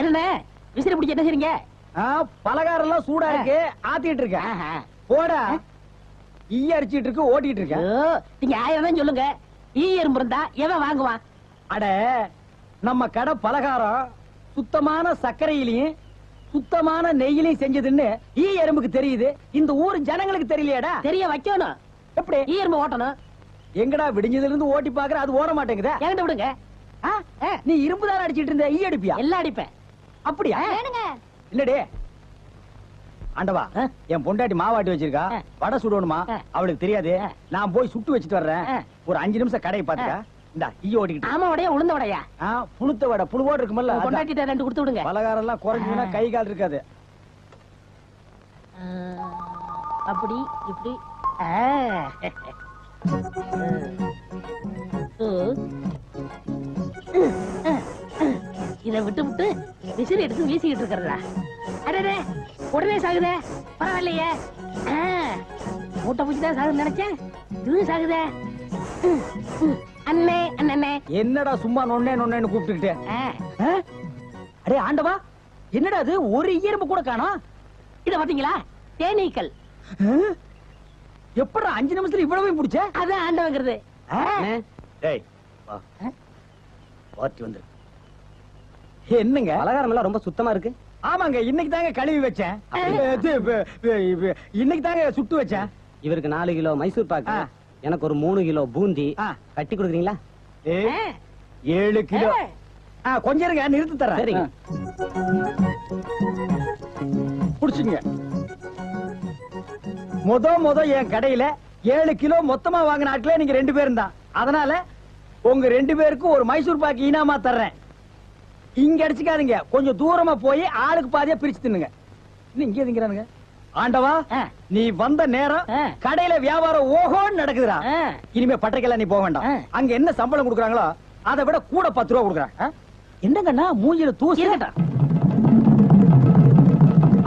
என்ன விசிறி பிடிச்ச என்ன செய்றீங்க? பலகாரம் எல்லாம் சூடா இருக்கு, ஆத்திட்டு இருக்கேன். போடா, ஈ அடிச்சிட்டு இருக்கு, ஓட்டிட்டு இருக்கேன். நீங்க 1000 தான் சொல்லுங்க. ஈ எறும்பு இருந்தா எவன் வாங்குவான்? அட, நம்ம கடை பலகாரம் சுத்தமான சர்க்கரையிலையும் சுத்தமான நெய்யிலையும் செஞ்சதுன்னு ஈ எறும்புக்கு தெரியுது. இந்த ஊர் ஜனங்களுக்கு தெரியலையாடா? தெரிய வைக்கணும். எப்படி? ஈ எறும்பு ஓட்டணும். எங்கடா விடிஞ்சதுல இருந்து ஓட்டி பாக்குற, அது ஓட மாட்டேங்குதா? என்கிட்ட விடுங்க. நீ இரும்பு தான் அடிச்சிட்டு இருந்த, ஈ அடிப்பியா? எல்லாம் அடிப்பேன். அப்படியா? இல்லடே ஆண்டவா, என் பொண்டாட்டி மாவாட்டி வச்சிருக்கா, வடை சுடணுமா, அவளுக்கு தெரியாது. நான் போய் சுட்டு வச்சிட்டு வர்றேன். ஒரு 5 நிமிஷம் கடையை பாத்துக்க. இந்த ஈ ஓட்டிக்கிட்டு. ஆமா, வடையா உளுந்த வடையா? புழுத்த வடை, புழுவோடு இருக்குமல்ல. பொண்டாட்டிட்ட 2 கொடுத்து விடுங்க. பலகாரம் எல்லாம் குறைஞ்சுனா கை கால் இருக்காது. அப்படி இப்படி. இதை விட்டு விட்டு விசிறி எடுத்து வீசிக்கிட்டு இருக்கிறதா? அடே, உடனே சாகுதே. பரவாயில்லையே, மூட்டை பூச்சிதான் சாகுது நினைச்சேன். இதுவும் சாகுதே. அண்ணே அண்ணே, என்னடா சும்மா நொண்ணே நொண்ணேன்னு கூப்பிட்டுக்கிட்டு? அடே ஆண்டவா, என்னடா அது, ஒரு ஈரம்பு கூட காணோம். இத பாத்தீங்களா? தேனீக்கள். எப்படா 5 நிமிஷத்துல இவ்வளவு பிடிச்ச? அதான் ஆண்டவங்கிறது. டேய் வா, வாத்தி வந்து. என்னங்க பலகாரம் எல்லாம் ரொம்ப சுத்தமா இருக்கு? ஆமாங்க, இன்னைக்கு தாங்க கழுவி வச்சேன். இன்னைக்கு தாங்க சுட்டு வச்சேன். இவருக்கு 4 கிலோ மைசூர் பாக்கு, எனக்கு ஒரு 3 கிலோ பூந்தி கட்டி கொடுக்குறீங்களா? 7 கிலோ. கொஞ்சம் இருங்க, நிறுத்து தரேன். சரிங்க. புடிச்சுங்க. முத என் கடையில 7 கிலோ மொத்தமா வாங்கின ஆட்களே நீங்க 2 பேரும் தான். அதனால உங்க 2 பேருக்கும் ஒரு மைசூர் பாக்கு இனாமா தர்றேன். இங்க அடிச்சுக்காதீங்க, கொஞ்சம் தூரமா போய் ஆளுக்கு பாதியா பிரிச்சு தின்னுங்க. இங்க திங்கிறானுங்க. ஆண்டவா, நீ வந்த நேரம் கடையில வியாபாரம் ஓஹோன்னு நடக்குதுடா. இனிமே பட்டைக்கெல்லாம் நீ போக வேண்டாம். அங்க என்ன சம்பளம் கொடுக்குறாங்களோ அதை விட கூட 10 ரூபா கொடுக்குறாங்க. என்னங்கண்ணா மூஞ்சில தூசி?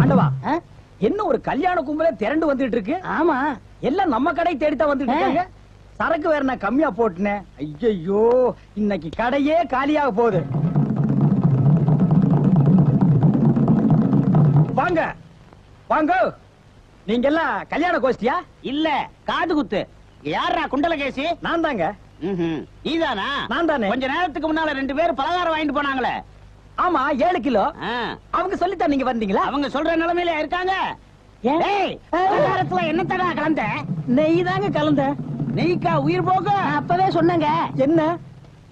ஆண்டவா, என்ன ஒரு கல்யாண கும்பலே திரண்டு வந்துட்டு இருக்கு? ஆமா, எல்லாம் நம்ம கடை தேடித்தான் வந்துட்டு இருக்காங்க. சரக்கு வேற நான் கம்மியா போட்டுனேன். ஐயோ, இன்னைக்கு கடையே காலியாக போகுது. வாங்க வாங்க, நீங்க எல்லாம் கல்யாண கோஷ்டியா? இல்ல, காது குத்து. யாரா குண்டலகேசி? நான் தாங்க. நீதானா? நான் தானே. கொஞ்ச நேரத்துக்கு முன்னால 2 பேர் பலகாரம் வாங்கிட்டு போனாங்களே. ஆமா, 7 கிலோ. அவங்க சொல்லித்தான் நீங்க வந்தீங்களா? அவங்க சொல்ற நிலைமையில இருக்காங்க. பலகாரத்துல என்னத்தடா கலந்த? நெய் தாங்க கலந்த. நெய்க்கா உயிர் போக? அப்பவே சொன்னங்க. என்ன?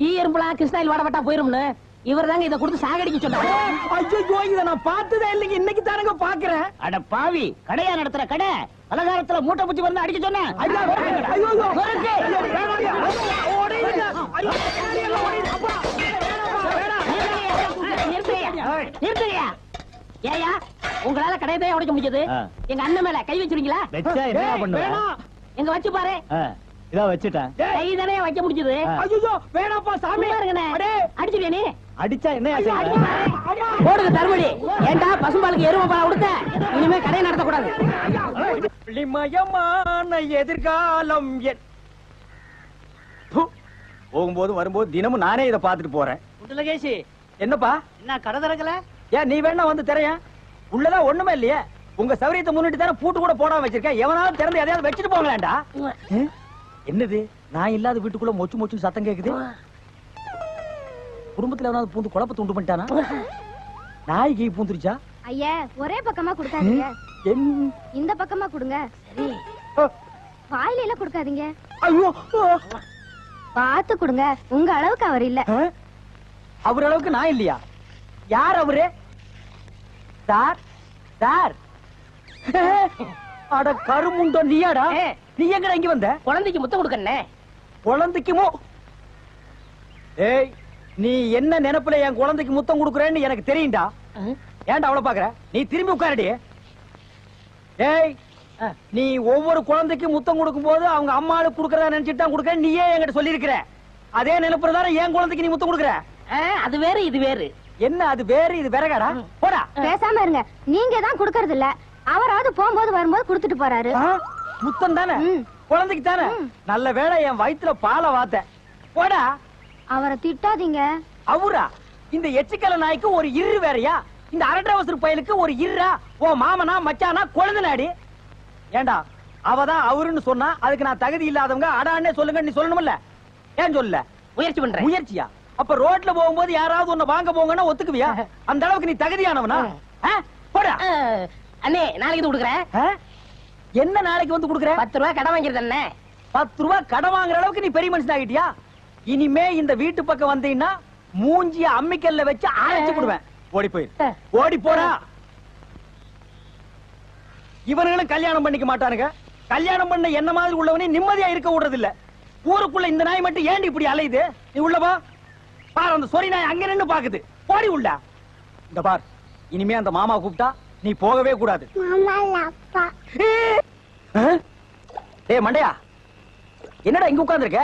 ஈ எறும்புலாம் கிருஷ்ணாயில் வாடப்பட்டா போயிரும்னு. இவர் தாங்க இதை கொடுத்து சாகடிக்க சொன்னாங்க. ஐயோ, இதை நான் பார்த்ததே இல்லைங்க, இன்னைக்கு தானங்க பாக்குறேன். அட பாவி, கடையா நடத்துற கடை, பலகாரத்துல மூட்டை பூச்சி வந்து அடிக்க சொன்னேன். ஏயா, உங்களால கடையை தான் உடைக்க முடிஞ்சது. எங்க அண்ணன் மேல கை வச்சிருக்கீங்களா? எங்க வச்சு பாரு. இதா வச்சுட்டேன். கை தானே வைக்க முடிஞ்சது. ஐயோ, வேணாப்பா சாமி. அடிச்சுடியா நீ? அடிச்சா என்ன? போடுங்க தர்மடி. ஏண்டா பசும்பாலுக்கு எருமை பால் கொடுத்த? இனிமே கடையை நடத்தக்கூடாது. ஒளிமயமான எதிர்காலம். போகும்போது வரும்போது தினமும் நானே இதை பார்த்துட்டு போறேன். குண்டலகேசி, என்னப்பா? என்ன கடை திறக்கல? ஏன் நீ வேணா வந்து திரையா? உள்ளதான் ஒண்ணுமே இல்லையே. உங்க சௌரியத்தை முன்னிட்டு தானே பூட்டு கூட போடாம வச்சிருக்கேன். எவனாலும் திறந்து எதையாவது வச்சுட்டு போங்களாண்டா. என்னது, நான் இல்லாத வீட்டுக்குள்ள மொச்சு மொச்சு சத்தம் கேக்குது? குடும்பத்துல எவனாவது பூந்து குழப்பத்தை உண்டு பண்ணிட்டானா? நாய்க்கு பூந்துருச்சா? ஐயா, ஒரே பக்கமா கொடுக்காதீங்க, இந்த பக்கமா கொடுங்க. சரி, வாயில எல்லாம் கொடுக்காதீங்க. ஐயோ, பார்த்து கொடுங்க. உங்க அளவுக்கு அவர் இல்ல. அவர் அளவுக்கு நான் இல்லையா? யார் அவரு? Sir, sir. அட கருமுண்டோ, நீயாடா? நீ எங்கடா இங்க வந்த? குழந்தைக்கு முத்தம் கொடுக்கண்ணே. குழந்தைக்குமோ? ஏய், நீ என்ன நினைப்புல என் குழந்தைக்கு முத்தம் கொடுக்குறேன்னு எனக்கு தெரியும்டா. ஏன்டா அவ்வளவு பாக்குற? நீ திரும்பி உட்காரடி. ஏய், நீ ஒவ்வொரு குழந்தைக்கு முத்தம் கொடுக்கும் போது அவங்க அம்மாளுக்கு கொடுக்கறதா நினைச்சிட்டு தான் கொடுக்க. நீயே என்கிட்ட சொல்லி இருக்கிற. அதே நினைப்புறதான என் குழந்தைக்கு நீ முத்தம் கொடுக்குற. அது வேறு இது வேறு. என்ன அது வேறு இது வேறகாடா? போடா. பேசாம இருங்க. நீங்க தான் கொடுக்கறது இல்ல, அவராவது போகும்போது வரும்போது கொடுத்துட்டு போறாரு. முத்தம் தானே குழந்தைக்கு தானே? நல்ல வேளை என் வயித்துல பாலை வாத்த. போடா. அவரை திட்டாதீங்க. அவரா? இந்த எச்சிக்கல நாய்க்கு ஒரு இரு வேறயா? இந்த அரட்டவசர் பயலுக்கு ஒரு இருரா? ஓ மாமனா மச்சானா கொழுந்தனாடி? ஏண்டா அவதான் அவருன்னு சொன்னா அதுக்கு நான் தகுதி இல்லாதவங்க அடான்னே சொல்லுங்க நீ சொல்லணும்ல? ஏன் சொல்லல? முயற்சி பண்றேன். முயற்சியா? அப்ப ரோட்ல போகும்போது யாராவது உன்னை வாங்க போங்கன்னா ஒத்துக்குவியா? அந்த அளவுக்கு நீ தகுதியானவனா? போடா. அண்ணே நாளைக்கு கொடுக்குறேன். என்ன நாளைக்கு வந்து கொடுக்குற? 10 ரூபாய் கடன் வாங்கிருந்த அண்ணே. 10 ரூபாய் கடன் வாங்குற அளவுக்கு நீ பெரிய மனுஷன் ஆகிட்டியா? இனிமே இந்த வீட்டு பக்கம் வந்தீங்கன்னா மூஞ்சிய அம்மிக்கல்ல வச்சு அரைச்சு விடுவேன். ஓடி போயிரு. ஓடி போடா. இவனுங்களும் கல்யாணம் பண்ணிக்க மாட்டானுங்க. கல்யாணம் பண்ண என்ன மாதிரி உள்ளவனே நிம்மதியா இருக்க விடுறது இல்ல. ஊருக்குள்ள இந்த நாய் மட்டும் ஏண்டி இப்படி அலையுது? நீ உள்ள போ. பாரு அந்த சொறி நாய் அங்க நின்னு பாக்குது. போடி உள்ள. இந்த பார் இனிமே அந்த மாமா கூப்பிட்டா நீ போகவே கூடாது. டேய் மண்டையா, என்னடா இங்க உட்கார்ந்திருக்க?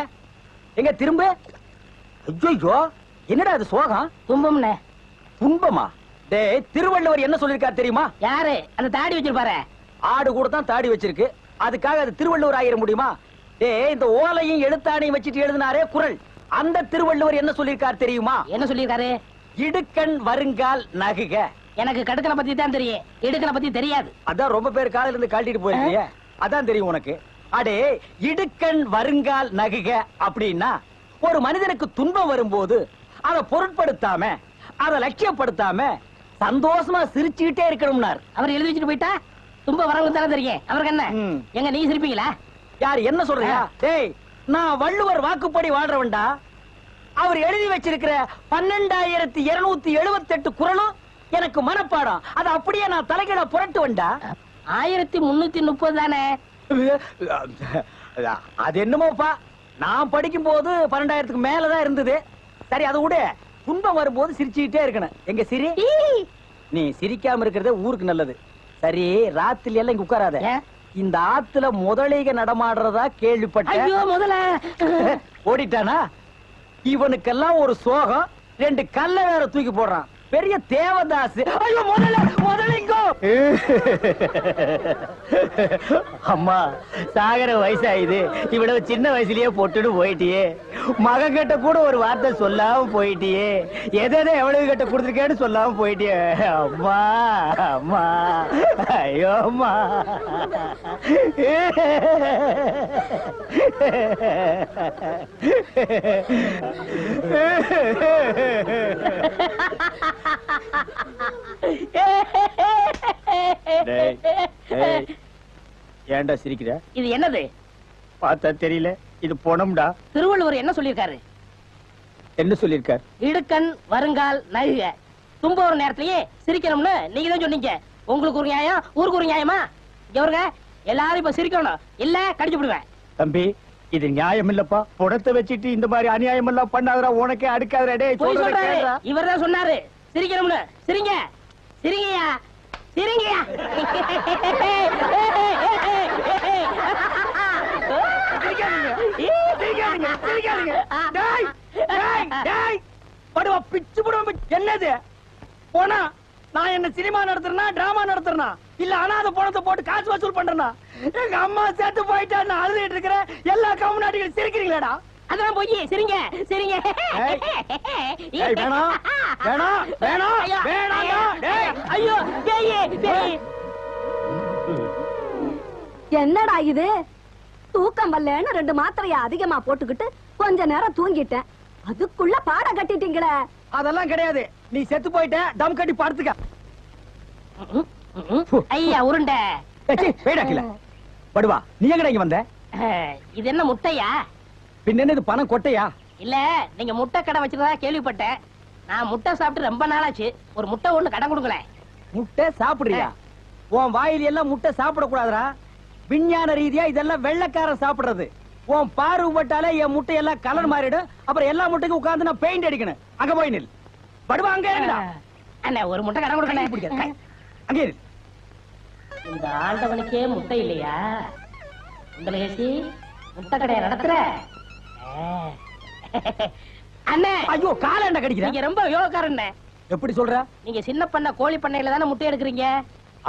எங்க திரும்ப? ஐயோ என்னடா இது சோகம்? துன்பம்னே. துன்பமா? டேய் திருவள்ளுவர் என்ன சொல்லிருக்காரு தெரியுமா? யாரு? அந்த தாடி வச்சிருப்பாரு. ஆடு கூட தான் தாடி வச்சிருக்கு, அதுக்காக அது திருவள்ளுவர் ஆயிர முடியுமா? டேய் இந்த ஓலையும் எழுத்தாணையும் வச்சிட்டு எழுதினாரே குறள், அந்த திருவள்ளுவர் என்ன சொல்லிருக்காரு தெரியுமா? என்ன சொல்லிருக்காரு? இடுக்கண் வருங்கால் நகுக. எனக்கு கடுக்கனை பத்தி தான் தெரியும், இடுக்கனை பத்தி தெரியாது. அதான் ரொம்ப பேர் காலையில இருந்து கழட்டிட்டு போயிருக்கீங்க, அதான் தெரியும் உனக்கு. அடே இடுக்கண் வருங்கால் நகுக அப்படின்னா ஒரு மனிதனுக்கு துன்பம் வரும்போது அதை பொருட்படுத்தாம அதை லட்சியப்படுத்தாம சந்தோஷமா சிரிச்சுக்கிட்டே இருக்கணும்னார். அவர் எழுதி வச்சுட்டு போயிட்டா துன்பம் வரவங்க தானே தெரியும். அவருக்கு என்ன? எங்க நீ சிரிப்பீங்களா? யார் என்ன சொல்றியா? டேய் நான் வள்ளுவர் வாக்குப்படி வாழ்றவன்டா. அவர் எழுதி வச்சிருக்கிற 12278 குறளும் எனக்கு மனப்பாடம். அது அப்படியே நான் தலைகீழ புரட்டுவன்டா. 1330 தானே? அது என்னமோப்பா, நான் படிக்கும் போது 12,000க்கு மேலதான் இருந்தது. சரி அதை விட, துன்பம் வரும்போது சிரிச்சுக்கிட்டே இருக்கணும். எங்க சிரி? நீ சிரிக்காம இருக்கிறதே ஊருக்கு நல்லது. சரி ராத்திரி எல்லாம் இங்க உட்காராத. இந்த ஆத்துல முதலைக நடமாடுறதா கேள்விப்பட்டேன். ஐயோ முதல்ல ஓடிட்டானா? இவனுக்கெல்லாம் ஒரு சோகம், 2 கல்ல வேற தூக்கி போடுறான். பெரிய தேவதாஸ். ஐயோ முதல்ல முதலிங்கோ. அம்மா சாகர வயசாயுது, இவ்வளவு சின்ன வயசுலயே பொட்டுன்னு போயிட்டியே. மகன் கிட்ட கூட ஒரு வார்த்தை சொல்லாம போயிட்டியே. எதை எவ்வளவு கிட்ட கொடுத்துருக்கேன்னு சொல்லாம போயிட்டியே. அம்மா அம்மா ஐயோ அம்மா. ஏன்டா சிரிக்கிற? இது என்னது? பார்த்தா தெரியல, இது பொணம்டா. திருவள்ளுவர் என்ன சொல்லிருக்காரு? என்ன சொல்லிருக்காரு? இடுக்கண் வருங்கால் நகுக. துன்ப ஒரு நேரத்திலேயே சிரிக்கணும்னு நீங்க தான் சொன்னீங்க. உங்களுக்கு ஒரு நியாயம், ஊருக்கு ஒரு நியாயமா? இவருங்க எல்லாரும் இப்ப சிரிக்கணும், இல்ல கடிச்சு விடுவேன். தம்பி இது நியாயம் இல்லப்பா. புடத்தை வச்சிட்டு இந்த மாதிரி அநியாயம் எல்லாம் பண்ணாதடா, உனக்கே அடுக்காதடா. இவர் தான் சொன்னாரு சிரிக்கணும்னு. சிரிங்க சிரிங்கயா சிரிங்கயா. என்னது போனா? நான் என்ன சினிமா நடத்துறேனா டிராமா நடத்துறேனா இல்ல அனாதை பணத்தை போட்டு காசு வசூல் பண்றேனா? எங்க அம்மா சேர்த்து போயிட்டா நான் அழுதுட்டு இருக்கிறேன். எல்லா கம்யூனிட்டிகளும் சிரிக்கிறீங்களாடா? அதான் போய் சிரிங்க சிரிங்க. வேணாம் வேணாம் வேணாம் வேணாம். ஐயோ என்னடா இது? தூக்கம் வரலன்னு 2 மாத்திரைய அதிகமா போட்டுக்கிட்டு கொஞ்ச நேரம் தூங்கிட்டேன். அதுக்குள்ள பாட கட்டிட்டீங்களே. அதெல்லாம் கிடையாது, நீ செத்து போயிட்ட. தம் கட்டி படுத்துக்க. ஐயா உருண்டை வேடாக்கல படுவா. நீ எங்கடா இங்க வந்த? இது என்ன முட்டையா? பின்ன இது பணம் கொட்டையா? இல்ல நீங்க முட்டை கடை வச்சிருந்தா கேள்விப்பட்டேன். நான் முட்டை சாப்பிட்டு ரொம்ப நாளாச்சு. ஒரு முட்டை ஒண்ணு கடன் கொடுங்களேன். முட்டை சாப்பிடுறியா? உன் வாயில எல்லாம் முட்டை சாப்பிட கூடாதுடா. விஞ்ஞான ரீதியா இதெல்லாம் வெள்ளைக்காரன் சாப்பிடுறது. உன் பார்வை பட்டாலே என் முட்டை எல்லாம் கலர் மாறிடும். அப்புறம் எல்லா முட்டைக்கும் உட்கார்ந்து நான் பெயிண்ட் அடிக்கணும். அங்க போய் நில். படுவா அங்க இருடா. அண்ணா ஒரு முட்டை கடன் கொடுக்கணும். அங்க இரு. இந்த ஆண்டவனுக்கே முட்டை இல்லையா? உங்களுக்கு முட்டை கடையை நடத்துற அண்ணே. ஐயோ கால என்ன கடிக்கிற? நீங்க ரொம்ப யோகக்காரன். எப்படி சொல்ற? நீங்க சின்ன பண்ண கோழி பண்ணையில தானே முட்டை எடுக்கிறீங்க?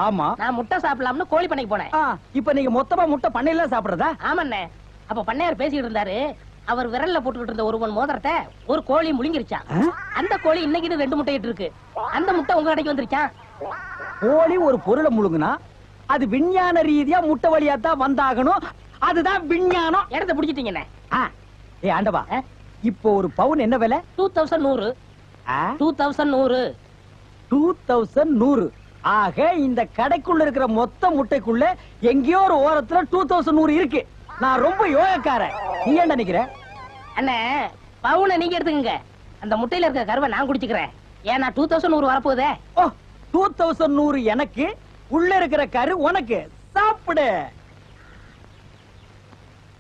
ஆமா. நான் முட்டை சாப்பிடலாம்னு கோழி பண்ணைக்கு போனேன். இப்ப நீங்க மொத்தமா முட்டை பண்ணையில சாப்பிடுறதா? ஆமாண்ணே. அப்ப பண்ணையார் பேசிட்டு இருந்தாரு, அவர் விரல்ல போட்டுக்கிட்டு இருந்த ஒரு பொன் மோதிரத்தை ஒரு கோழி முழுங்கிருச்சான். அந்த கோழி இன்னைக்கு 2 முட்டையிட்டு இருக்கு. அந்த முட்டை உங்க கடைக்கு வந்துருச்சான். கோழி ஒரு பொருளை முழுங்குனா அது விஞ்ஞான ரீதியா முட்டை வழியா தான் வந்தாகணும். அதுதான் விஞ்ஞானம். இடத்த பிடிச்சிட்டீங்கண்ணே. ஏ ஆண்டவா, இப்போ ஒரு பவுன் என்ன விலை? 2100. 2100. 2100. ஆக இந்த கடைக்குள்ள இருக்கிற மொத்த முட்டைக்குள்ள எங்கேயோ ஒரு ஓரத்துல 2100 இருக்கு. நான் ரொம்ப யோகக்காரன். நீ என்ன நினைக்கிற? அண்ணே, பவுனை நீங்க எடுத்துக்கங்க. அந்த முட்டையில இருக்க கருவை நான் குடிச்சுக்கிறேன். ஏன்னா 2100 வரப்போகுதே. ஓ, 2100 எனக்கு, உள்ள இருக்கிற கரு உனக்கு. சாப்பிடு.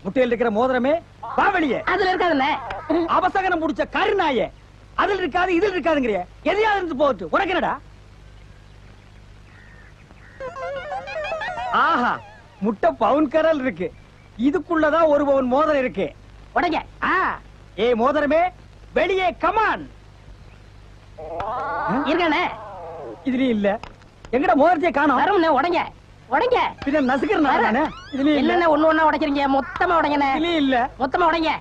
முட்டையில் இருக்கிற மோதிரமே வா வெளியே. அதுல இருக்காதுண்ணே. அவசகனம் முடிச்ச கரு நாயே. அதுல இருக்காது இதுல இருக்காதுங்கிறிய. எதையாவது இருந்து போட்டு உனக்கு என்னடா? ஆஹா, முட்டை பவுன் கரல் இருக்கு. இதுக்குள்ளதான் ஒரு பவுன் மோதிரம் இருக்கு. உடைங்க. ஏ மோதிரமே வெளியே கமான். இருக்கானே. இதுலயும் இல்ல. எங்கடா மோதிரத்தையே காணோம். வரும்ண்ணே, உடைங்க. உடைங்க. பின்ன நசுக்கிறேன் நானே. இதுலயும் இல்ல. என்னண்ணே ஒண்ணு ஒண்ணா உடைக்கிறீங்க? மொத்தமா உடைங்கண்ணே. இதுலயும் இல்ல. மொத்தமா உடைங்க.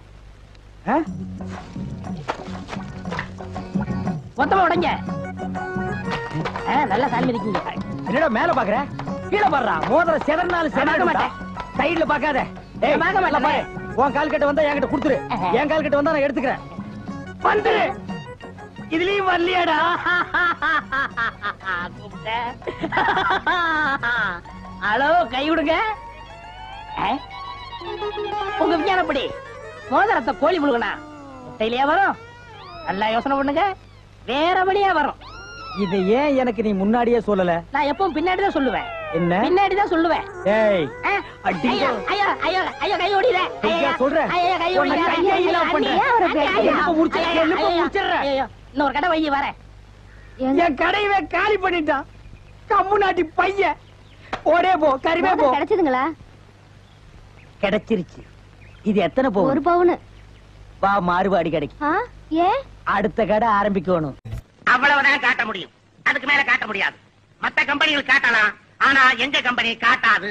மொத்தமா உடைங்க. நல்லா சாமி இருக்கீங்க. என்னடா மேல பாக்குற? கீழே பாடுறா. மோதிரம் செதறினாலும் செதற மாட்டேன். சைடுல பாக்காத. ஏய், பார்க்க மாட்டேன். பாரு. உன் கால் கட்ட வந்தா என்கிட்ட கொடுத்துரு. என் கால் கட்ட வந்தா நான் எடுத்துக்கிறேன். வந்துரு. இதுலயும் வரலையாடா? ஹலோ, கை விடுங்க. உங்க விஞ்ஞானப்படி மோதிரத்தை கோழி முழுகனா முட்டையிலேயே வரும். நல்லா யோசனை பண்ணுங்க. வேற வழியா வரும். இதை ஏன் எனக்கு நீ முன்னாடியே சொல்லல? நான் எப்பவும் பின்னாடிதான் சொல்லுவேன். என்ன? பின்னாடிதான் சொல்லுவேன். ஏய், ஐயோ ஐயோ ஐயோ ஐயோ, கை ஓடில. ஐயா சொல்றேன். ஐயோ, கை ஓடில. கையை இல்ல பண்றேன். இன்னொரு கடை வைய வரேன். என் கடையவே காலி பண்ணிட்டான். கம்மு நாட்டி பையன். ஓடே போ, கறிவே போ. கிடைச்சதுங்களா? கிடைச்சிருச்சு. இது எத்தனை பவுன்? 1 பவுன். வா, மாறுபாடி கடைக்கு. ஏன்? அடுத்த கடை ஆரம்பிக்கணும். அவ்வளவுதான் காட்ட முடியும். அதுக்கு மேல காட்ட முடியாது. மத்த கம்பெனிகள் காட்டலாம், ஆனா எங்க கம்பெனி காட்டாது.